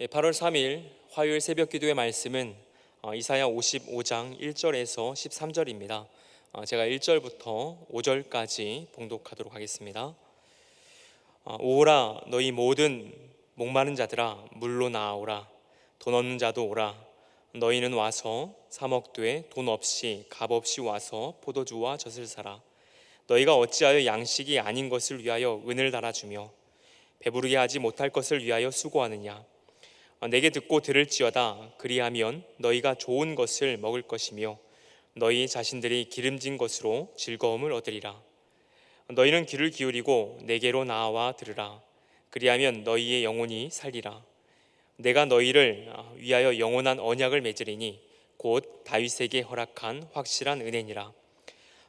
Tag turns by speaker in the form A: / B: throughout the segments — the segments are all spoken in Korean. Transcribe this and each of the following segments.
A: 8월 3일 화요일 새벽 기도의 말씀은 이사야 55장 1절에서 13절입니다. 제가 1절부터 5절까지 봉독하도록 하겠습니다. 오라 너희 모든 목마른 자들아 물로 나아오라. 돈 없는 자도 오라. 너희는 와서 사 먹되 돈 없이 값 없이 와서 포도주와 젖을 사라. 너희가 어찌하여 양식이 아닌 것을 위하여 은을 달아주며 배부르게 하지 못할 것을 위하여 수고하느냐. 내게 듣고 들을지어다. 그리하면 너희가 좋은 것을 먹을 것이며 너희 자신들이 기름진 것으로 즐거움을 얻으리라. 너희는 귀를 기울이고 내게로 나와 들으라. 그리하면 너희의 영혼이 살리라. 내가 너희를 위하여 영원한 언약을 맺으리니 곧 다윗에게 허락한 확실한 은혜니라.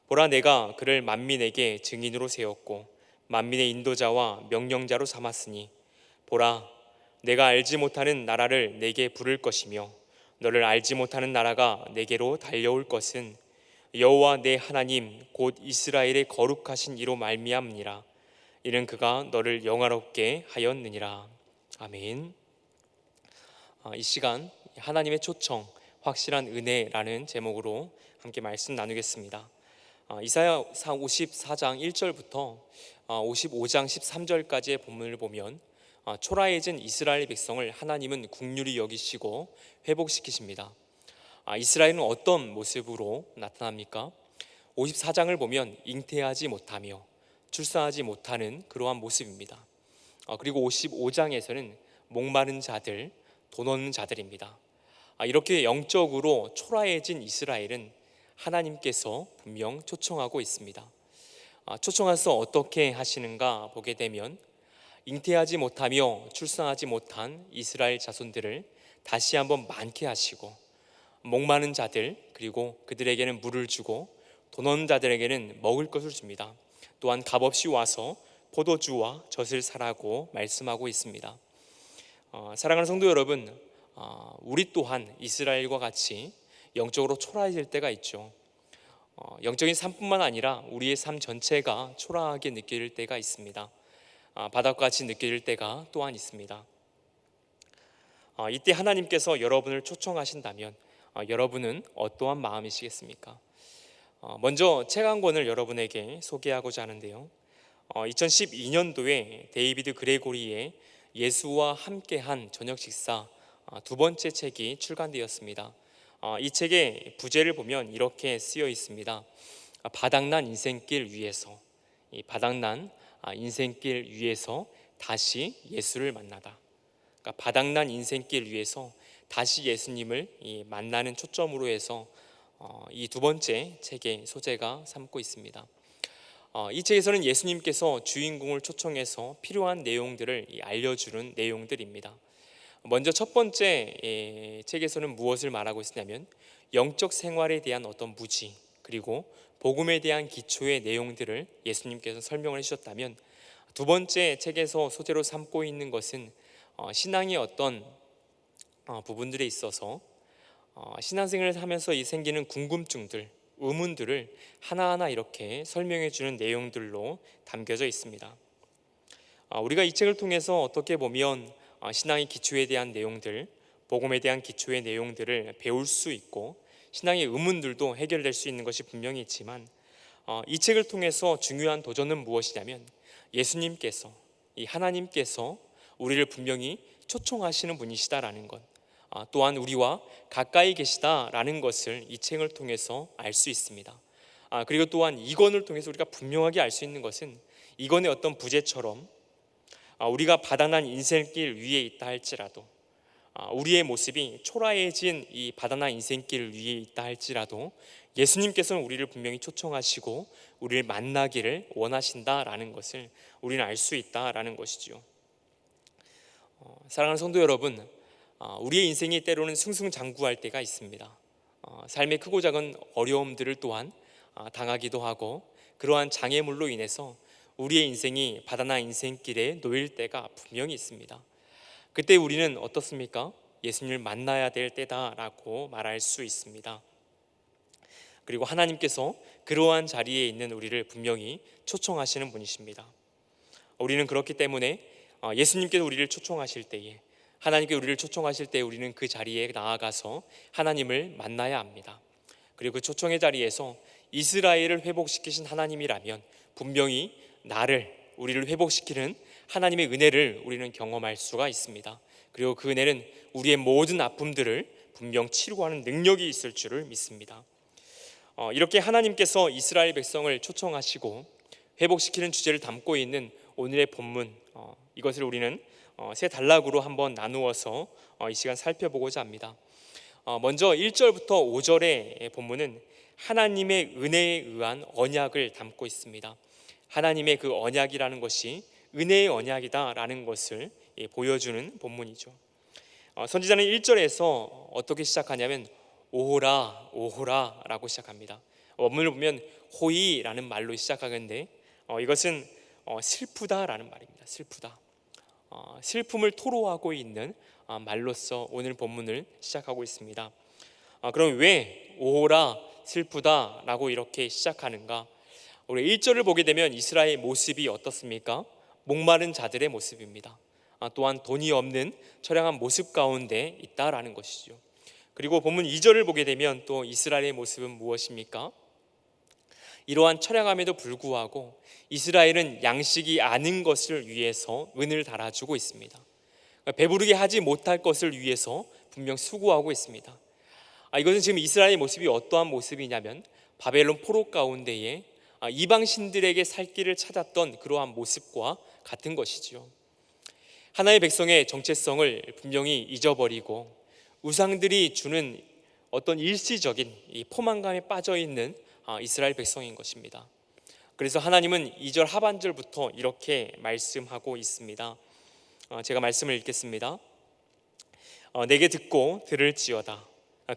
A: 보라 내가 그를 만민에게 증인으로 세웠고 만민의 인도자와 명령자로 삼았으니 보라 내가 알지 못하는 나라를 내게 부를 것이며 너를 알지 못하는 나라가 내게로 달려올 것은 여호와 내 하나님 곧 이스라엘의 거룩하신 이로 말미암니라. 이는 그가 너를 영화롭게 하였느니라. 아멘. 이 시간 하나님의 초청 확실한 은혜라는 제목으로 함께 말씀 나누겠습니다. 이사야 54장 1절부터 55장 13절까지의 본문을 보면 초라해진 이스라엘 백성을 하나님은 긍휼히 여기시고 회복시키십니다. 이스라엘은 어떤 모습으로 나타납니까? 54장을 보면 잉태하지 못하며 출산하지 못하는 그러한 모습입니다. 그리고 55장에서는 목마른 자들, 돈 없는 자들입니다. 이렇게 영적으로 초라해진 이스라엘은 하나님께서 분명 초청하고 있습니다. 초청해서 어떻게 하시는가 보게 되면 잉태하지 못하며 출산하지 못한 이스라엘 자손들을 다시 한번 많게 하시고 목마른 자들 그리고 그들에게는 물을 주고 돈 없는 자들에게는 먹을 것을 줍니다. 또한 값없이 와서 포도주와 젖을 사라고 말씀하고 있습니다. 사랑하는 성도 여러분, 우리 또한 이스라엘과 같이 영적으로 초라해질 때가 있죠. 영적인 삶뿐만 아니라 우리의 삶 전체가 초라하게 느껴질 때가 있습니다. 바닥같이 느껴질 때가 또한 있습니다. 이때 하나님께서 여러분을 초청하신다면 여러분은 어떠한 마음이시겠습니까? 먼저 책 한 권을 여러분에게 소개하고자 하는데요. 2012년도에 데이비드 그레고리의 예수와 함께한 저녁 식사 두 번째 책이 출간되었습니다. 이 책의 부제를 보면 이렇게 쓰여 있습니다. 바닥난 인생길 위에서, 이 바닥난 인생길 위에서 다시 예수를 만나다. 그러니까 바닥난 인생길 위에서 다시 예수님을 만나는 초점으로 해서 이 두 번째 책의 소재가 삼고 있습니다. 이 책에서는 예수님께서 주인공을 초청해서 필요한 내용들을 알려주는 내용들입니다. 먼저 첫 번째 책에서는 무엇을 말하고 있냐면 영적 생활에 대한 어떤 무지 그리고 복음에 대한 기초의 내용들을 예수님께서 설명을 해주셨다면 두 번째 책에서 소재로 삼고 있는 것은 신앙의 어떤 부분들에 있어서 신앙생활을 하면서 생기는 궁금증들, 의문들을 하나하나 이렇게 설명해 주는 내용들로 담겨져 있습니다. 우리가 이 책을 통해서 어떻게 보면 신앙의 기초에 대한 내용들, 복음에 대한 기초의 내용들을 배울 수 있고 신앙의 의문들도 해결될 수 있는 것이 분명히 있지만 이 책을 통해서 중요한 도전은 무엇이냐면 예수님께서, 이 하나님께서 우리를 분명히 초청하시는 분이시다라는 것, 또한 우리와 가까이 계시다라는 것을 이 책을 통해서 알 수 있습니다. 그리고 또한 이 권을 통해서 우리가 분명하게 알 수 있는 것은 이 권의 어떤 부제처럼 우리가 바닥난 인생길 위에 있다 할지라도 우리의 모습이 초라해진 이 바닥난 인생길 위에 있다 할지라도 예수님께서는 우리를 분명히 초청하시고 우리를 만나기를 원하신다라는 것을 우리는 알 수 있다라는 것이죠. 사랑하는 성도 여러분, 우리의 인생이 때로는 승승장구할 때가 있습니다. 삶의 크고 작은 어려움들을 또한 당하기도 하고 그러한 장애물로 인해서 우리의 인생이 바닥난 인생길에 놓일 때가 분명히 있습니다. 그때 우리는 어떻습니까? 예수님을 만나야 될 때다라고 말할 수 있습니다. 그리고 하나님께서 그러한 자리에 있는 우리를 분명히 초청하시는 분이십니다. 우리는 그렇기 때문에 예수님께서 우리를 초청하실 때에 하나님께 우리를 초청하실 때 우리는 그 자리에 나아가서 하나님을 만나야 합니다. 그리고 그 초청의 자리에서 이스라엘을 회복시키신 하나님이라면 분명히 우리를 회복시키는 하나님의 은혜를 우리는 경험할 수가 있습니다. 그리고 그 은혜는 우리의 모든 아픔들을 분명 치료하는 능력이 있을 줄을 믿습니다. 이렇게 하나님께서 이스라엘 백성을 초청하시고 회복시키는 주제를 담고 있는 오늘의 본문, 이것을 우리는 세 단락으로 한번 나누어서 이 시간 살펴보고자 합니다. 먼저 1절부터 5절의 본문은 하나님의 은혜에 의한 언약을 담고 있습니다. 하나님의 그 언약이라는 것이 은혜의 언약이다라는 것을 보여주는 본문이죠. 선지자는 1절에서 어떻게 시작하냐면 오호라 오호라 라고 시작합니다. 원문을 보면 호이라는 말로 시작하는데 이것은 슬프다라는 말입니다. 슬프다. 슬픔을 토로하고 있는 말로서 오늘 본문을 시작하고 있습니다. 그럼 왜 오호라 슬프다라고 이렇게 시작하는가? 우리 1절을 보게 되면 이스라엘의 모습이 어떻습니까? 목마른 자들의 모습입니다. 또한 돈이 없는 처량한 모습 가운데 있다라는 것이죠. 그리고 본문 2절을 보게 되면 또 이스라엘의 모습은 무엇입니까? 이러한 처량함에도 불구하고 이스라엘은 양식이 아닌 것을 위해서 은을 달아주고 있습니다. 배부르게 하지 못할 것을 위해서 분명 수고하고 있습니다. 이것은 지금 이스라엘의 모습이 어떠한 모습이냐면 바벨론 포로 가운데에 이방 신들에게 살 길을 찾았던 그러한 모습과 같은 것이지요. 하나의 백성의 정체성을 분명히 잊어버리고 우상들이 주는 어떤 일시적인 이 포만감에 빠져 있는 이스라엘 백성인 것입니다. 그래서 하나님은 2절 하반절부터 이렇게 말씀하고 있습니다. 제가 말씀을 읽겠습니다. 내게 듣고 들을지어다.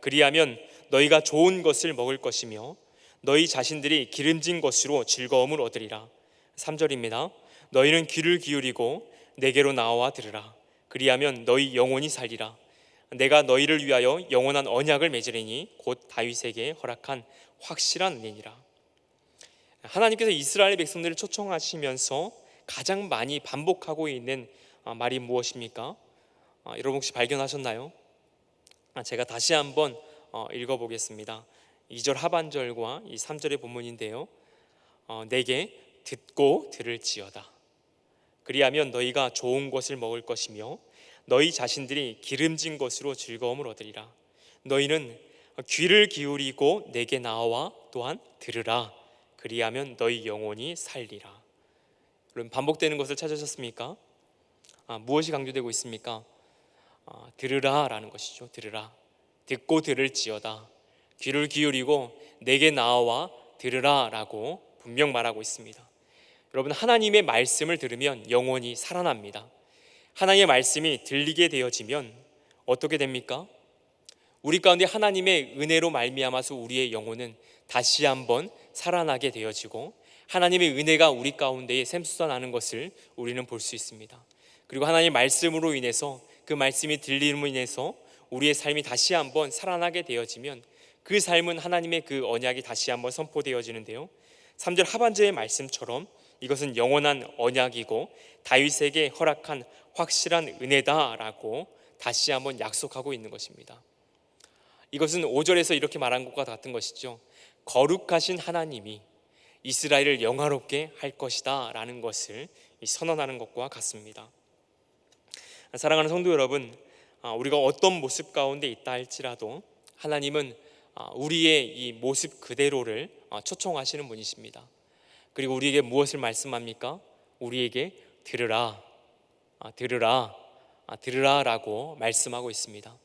A: 그리하면 너희가 좋은 것을 먹을 것이며 너희 자신들이 기름진 것으로 즐거움을 얻으리라. 3절입니다. 너희는 귀를 기울이고 내게로 나와 들으라. 그리하면 너희 영혼이 살리라. 내가 너희를 위하여 영원한 언약을 맺으리니 곧 다윗에게 허락한 확실한 은혜니라. 하나님께서 이스라엘 백성들을 초청하시면서 가장 많이 반복하고 있는 말이 무엇입니까? 여러분 혹시 발견하셨나요? 제가 다시 한번 읽어보겠습니다. 2절 하반절과 이 3절의 본문인데요. 내게 듣고 들을지어다. 그리하면 너희가 좋은 것을 먹을 것이며 너희 자신들이 기름진 것으로 즐거움을 얻으리라. 너희는 귀를 기울이고 내게 나와 또한 들으라. 그리하면 너희 영혼이 살리라. 여러분 반복되는 것을 찾으셨습니까? 무엇이 강조되고 있습니까? 들으라라는 것이죠. 들으라. 듣고 들을지어다. 귀를 기울이고 내게 나와 들으라라고 분명 말하고 있습니다. 여러분 하나님의 말씀을 들으면 영혼이 살아납니다. 하나님의 말씀이 들리게 되어지면 어떻게 됩니까? 우리 가운데 하나님의 은혜로 말미암아서 우리의 영혼은 다시 한번 살아나게 되어지고 하나님의 은혜가 우리 가운데에 샘솟아나는 것을 우리는 볼 수 있습니다. 그리고 하나님의 말씀으로 인해서 그 말씀이 들림으로 인해서 우리의 삶이 다시 한번 살아나게 되어지면 그 삶은 하나님의 그 언약이 다시 한번 선포되어지는데요. 3절 하반절의 말씀처럼 이것은 영원한 언약이고 다윗에게 허락한 확실한 은혜다라고 다시 한번 약속하고 있는 것입니다. 이것은 5절에서 이렇게 말한 것과 같은 것이죠. 거룩하신 하나님이 이스라엘을 영화롭게 할 것이다 라는 것을 선언하는 것과 같습니다. 사랑하는 성도 여러분, 우리가 어떤 모습 가운데 있다 할지라도 하나님은 우리의 이 모습 그대로를 초청하시는 분이십니다. 그리고 우리에게 무엇을 말씀합니까? 우리에게 들으라, 들으라, 들으라라고 말씀하고 있습니다.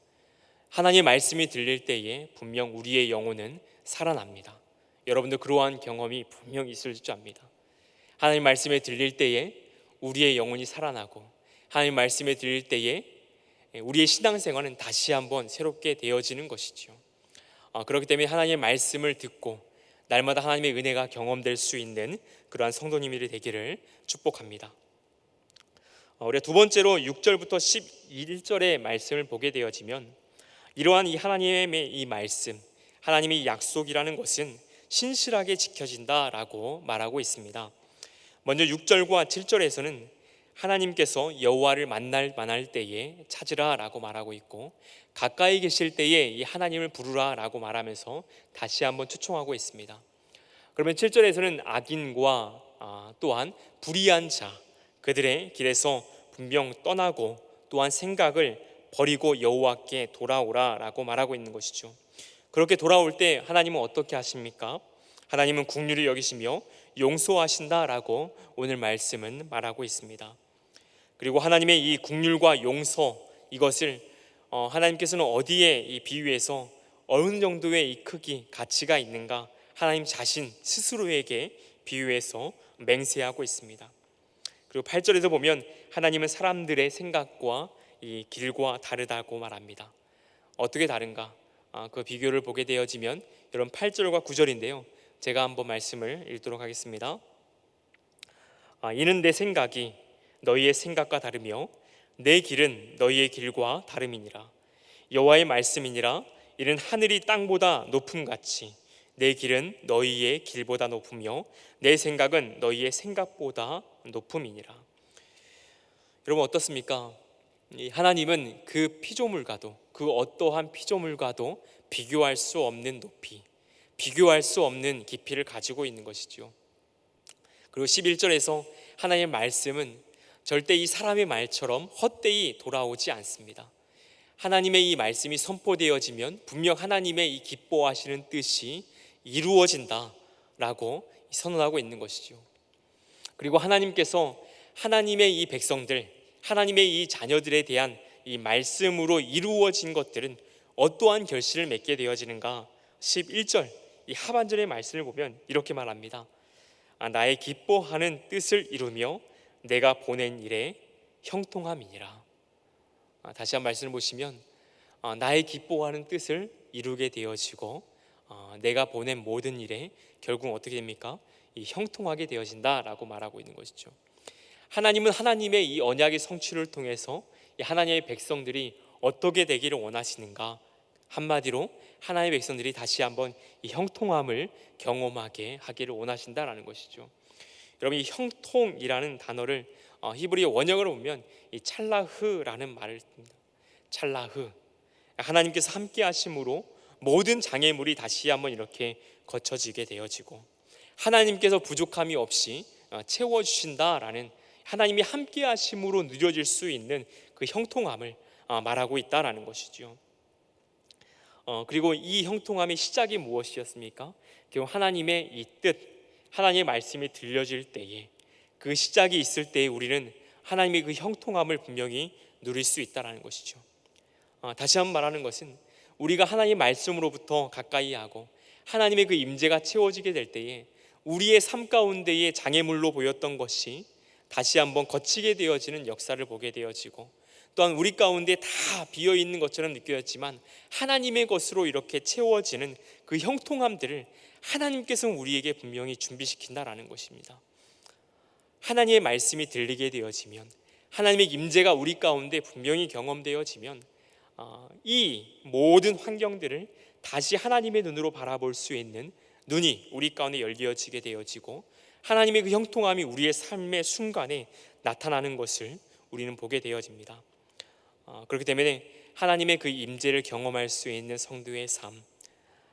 A: 하나님의 말씀이 들릴 때에 분명 우리의 영혼은 살아납니다. 여러분도 그러한 경험이 분명 있을 줄 압니다. 하나님 말씀에 들릴 때에 우리의 영혼이 살아나고 하나님 말씀에 들릴 때에 우리의 신앙생활은 다시 한번 새롭게 되어지는 것이죠. 그렇기 때문에 하나님의 말씀을 듣고 날마다 하나님의 은혜가 경험될 수 있는 그러한 성도님들이 되기를 축복합니다. 우리가 두 번째로 6절부터 11절의 말씀을 보게 되어지면 이러한 이 하나님의 이 말씀, 하나님의 약속이라는 것은 신실하게 지켜진다라고 말하고 있습니다. 먼저 6절과 7절에서는 하나님께서 여호와를 만날 때에 찾으라라고 말하고 있고, 가까이 계실 때에 이 하나님을 부르라라고 말하면서 다시 한번 초청하고 있습니다. 그러면 7절에서는 악인과 또한 불의한 자, 그들의 길에서 분명 떠나고 또한 생각을 버리고 여호와께 돌아오라라고 말하고 있는 것이죠. 그렇게 돌아올 때 하나님은 어떻게 하십니까? 하나님은 긍휼히 여기시며 용서하신다라고 오늘 말씀은 말하고 있습니다. 그리고 하나님의 이 긍휼과 용서, 이것을 하나님께서는 어디에 이 비유해서 어느 정도의 이 크기, 가치가 있는가, 하나님 자신 스스로에게 비유해서 맹세하고 있습니다. 그리고 8절에서 보면 하나님은 사람들의 생각과 이 길과 다르다고 말합니다. 어떻게 다른가? 그 비교를 보게 되어지면 여러분 8절과 9절인데요, 제가 한번 말씀을 읽도록 하겠습니다. 이는 내 생각이 너희의 생각과 다르며 내 길은 너희의 길과 다름이니라. 여호와의 말씀이니라. 이는 하늘이 땅보다 높음같이 내 길은 너희의 길보다 높으며 내 생각은 너희의 생각보다 높음이니라. 여러분 어떻습니까? 하나님은 그 피조물과도, 그 어떠한 피조물과도 비교할 수 없는 높이, 비교할 수 없는 깊이를 가지고 있는 것이죠. 그리고 11절에서 하나님의 말씀은 절대 이 사람의 말처럼 헛되이 돌아오지 않습니다. 하나님의 이 말씀이 선포되어지면 분명 하나님의 이 기뻐하시는 뜻이 이루어진다라고 선언하고 있는 것이죠. 그리고 하나님께서 하나님의 이 백성들, 하나님의 이 자녀들에 대한 이 말씀으로 이루어진 것들은 어떠한 결실을 맺게 되어지는가? 11절 이 하반절의 말씀을 보면 이렇게 말합니다. 나의 기뻐하는 뜻을 이루며 내가 보낸 일에 형통함이니라. 다시 한 말씀을 보시면 나의 기뻐하는 뜻을 이루게 되어지고 내가 보낸 모든 일에 결국 어떻게 됩니까? 이 형통하게 되어진다라고 말하고 있는 것이죠. 하나님은 하나님의 이 언약의 성취를 통해서 이 하나님의 백성들이 어떻게 되기를 원하시는가? 한마디로 하나님의 백성들이 다시 한번 이 형통함을 경험하게 하기를 원하신다라는 것이죠. 여러분 이 형통이라는 단어를 히브리 원형으로 보면 이 찰라흐라는 말을 씁니다. 찰라흐, 하나님께서 함께 하심으로 모든 장애물이 다시 한번 이렇게 거쳐지게 되어지고 하나님께서 부족함이 없이 채워주신다라는, 하나님이 함께 하심으로 누려질 수 있는 그 형통함을 말하고 있다라는 것이죠. 그리고 이 형통함의 시작이 무엇이었습니까? 결국 하나님의 이 뜻, 하나님의 말씀이 들려질 때에, 그 시작이 있을 때에 우리는 하나님의 그 형통함을 분명히 누릴 수 있다라는 것이죠. 다시 한번 말하는 것은 우리가 하나님의 말씀으로부터 가까이 하고 하나님의 그 임재가 채워지게 될 때에 우리의 삶 가운데에 장애물로 보였던 것이 다시 한번 거치게 되어지는 역사를 보게 되어지고, 또한 우리 가운데 다 비어있는 것처럼 느껴졌지만 하나님의 것으로 이렇게 채워지는 그 형통함들을 하나님께서는 우리에게 분명히 준비시킨다라는 것입니다. 하나님의 말씀이 들리게 되어지면, 하나님의 임재가 우리 가운데 분명히 경험되어지면 이 모든 환경들을 다시 하나님의 눈으로 바라볼 수 있는 눈이 우리 가운데 열려지게 되어지고 하나님의 그 형통함이 우리의 삶의 순간에 나타나는 것을 우리는 보게 되어집니다. 그렇기 때문에 하나님의 그 임재를 경험할 수 있는 성도의 삶,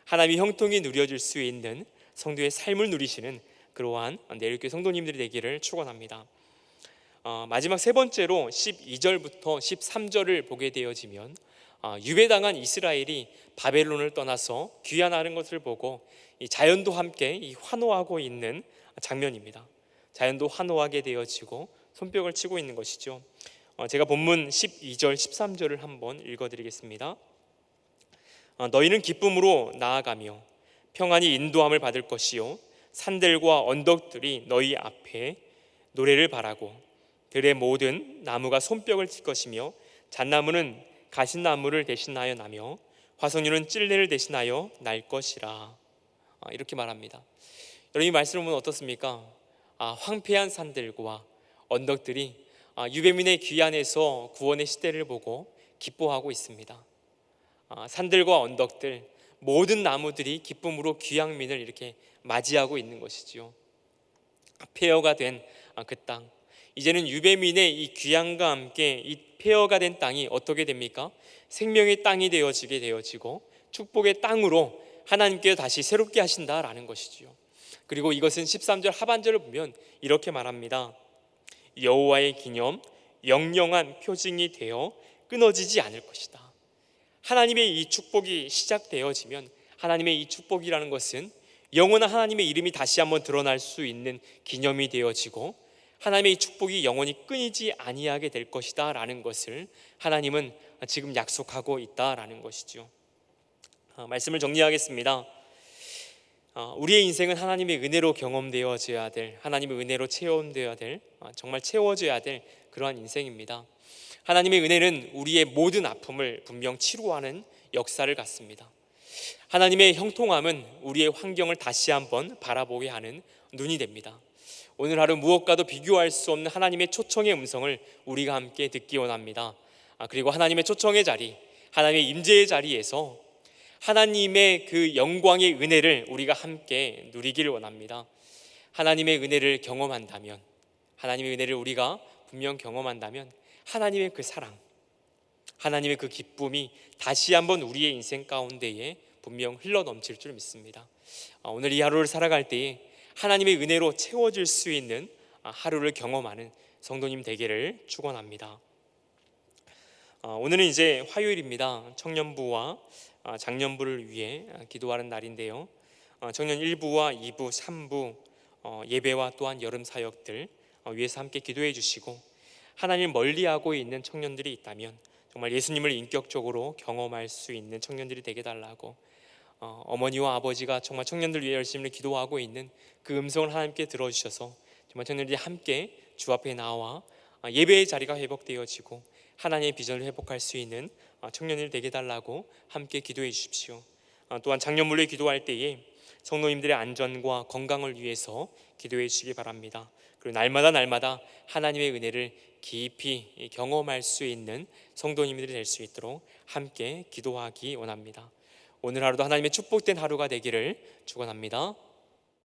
A: 하나님의 형통이 누려질 수 있는 성도의 삶을 누리시는 그러한 내일교회 성도님들이 되기를 축원합니다. 마지막 세 번째로 12절부터 13절을 보게 되어지면 유배당한 이스라엘이 바벨론을 떠나서 귀환하는 것을 보고 이 자연도 함께 환호하고 있는 장면입니다. 자연도 환호하게 되어지고 손뼉을 치고 있는 것이죠. 제가 본문 12절 13절을 한번 읽어드리겠습니다. 너희는 기쁨으로 나아가며 평안히 인도함을 받을 것이요 산들과 언덕들이 너희 앞에 노래를 바라고 들의 모든 나무가 손뼉을 칠 것이며 잣나무는 가시나무를 대신하여 나며 화석류는 찔레를 대신하여 날 것이라. 이렇게 말합니다. 여러분 이 말씀을 보면 어떻습니까? 황폐한 산들과 언덕들이 유배민의 귀환에서 구원의 시대를 보고 기뻐하고 있습니다. 산들과 언덕들, 모든 나무들이 기쁨으로 귀향민을 이렇게 맞이하고 있는 것이지요. 폐허가 된 그 땅, 이제는 유배민의 이 귀향과 함께 이 폐허가 된 땅이 어떻게 됩니까? 생명의 땅이 되어지고 축복의 땅으로 하나님께서 다시 새롭게 하신다라는 것이지요. 그리고 이것은 13절 하반절을 보면 이렇게 말합니다. 여호와의 기념 영영한 표징이 되어 끊어지지 않을 것이다. 하나님의 이 축복이 시작되어지면 하나님의 이 축복이라는 것은 영원한 하나님의 이름이 다시 한번 드러날 수 있는 기념이 되어지고 하나님의 이 축복이 영원히 끊이지 아니하게 될 것이다 라는 것을 하나님은 지금 약속하고 있다라는 것이죠. 말씀을 정리하겠습니다. 우리의 인생은 하나님의 은혜로 경험되어져야 될, 하나님의 은혜로 체험되어야 될, 정말 채워져야 될 그러한 인생입니다. 하나님의 은혜는 우리의 모든 아픔을 분명 치료하는 역사를 갖습니다. 하나님의 형통함은 우리의 환경을 다시 한번 바라보게 하는 눈이 됩니다. 오늘 하루 무엇과도 비교할 수 없는 하나님의 초청의 음성을 우리가 함께 듣기 원합니다. 그리고 하나님의 초청의 자리, 하나님의 임재의 자리에서 하나님의 그 영광의 은혜를 우리가 함께 누리기를 원합니다. 하나님의 은혜를 경험한다면, 하나님의 은혜를 우리가 분명 경험한다면 하나님의 그 사랑, 하나님의 그 기쁨이 다시 한번 우리의 인생 가운데에 분명 흘러넘칠 줄 믿습니다. 오늘 이 하루를 살아갈 때에 하나님의 은혜로 채워질 수 있는 하루를 경험하는 성도님 되기를 축원합니다. 오늘은 이제 화요일입니다. 청년부와 장년부를 위해 기도하는 날인데요. 청년 1부와 2부, 3부 예배와 또한 여름 사역들 위해서 함께 기도해 주시고, 하나님 멀리하고 있는 청년들이 있다면 정말 예수님을 인격적으로 경험할 수 있는 청년들이 되게 달라고, 어머니와 아버지가 정말 청년들 위해 열심히 기도하고 있는 그 음성을 하나님께 들어주셔서 정말 청년들이 함께 주 앞에 나와 예배의 자리가 회복되어지고 하나님의 비전을 회복할 수 있는 청년들이 되게 달라고 함께 기도해 주십시오. 또한 장년물로 기도할 때에 성도님들의 안전과 건강을 위해서 기도해 주시기 바랍니다. 그리고 날마다 하나님의 은혜를 깊이 경험할 수 있는 성도님들이 될 수 있도록 함께 기도하기 원합니다. 오늘 하루도 하나님의 축복된 하루가 되기를 축원합니다.